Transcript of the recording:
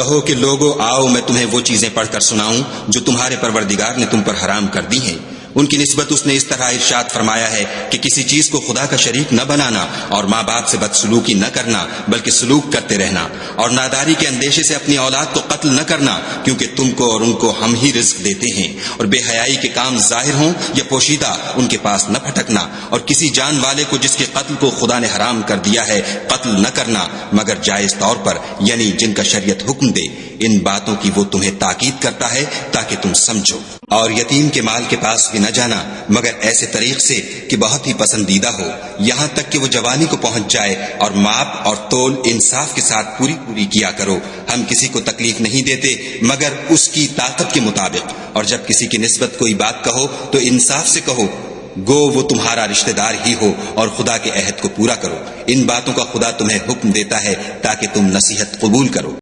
कहो कि लोगो आओ मैं तुम्हें वो चीजें पढ़कर सुनाऊं जो तुम्हारे परवरदिगार ने तुम पर हराम कर दी हैं। उनकी निस्बत उसने इस तरह इरशाद फरमाया है कि किसी चीज को खुदा का शरीक न बनाना और माँ बाप से बदसलूकी न करना बल्कि सलूक करते रहना और नादारी के अंदेशे से अपनी औलाद को कत्ल न करना, क्योंकि तुमको और उनको हम ही रिज्क देते हैं। और बेहयाई के काम जाहिर हों या पोशीदा उनके पास न भटकना और किसी जान वाले को जिसके कत्ल को खुदा ने हराम कर दिया है कत्ल न करना मगर जायज तौर पर, यानी जिनका शरीयत हुक्म दे। इन बातों की वो तुम्हें ताकीद करता है ताकि तुम समझो। और यतीम के माल के पास भी न जाना मगर ऐसे तरीक से कि बहुत ही पसंदीदा हो, यहाँ तक कि वो जवानी को पहुंच जाए। और माप और तोल इंसाफ के साथ पूरी पूरी किया करो। हम किसी को तकलीफ नहीं देते मगर उसकी ताकत के मुताबिक। और जब किसी की निस्बत कोई बात कहो तो इंसाफ से कहो, गो वो तुम्हारा रिश्तेदार ही हो, और खुदा के अहद को पूरा करो। इन बातों का खुदा तुम्हें हुक्म देता है ताकि तुम नसीहत कबूल करो।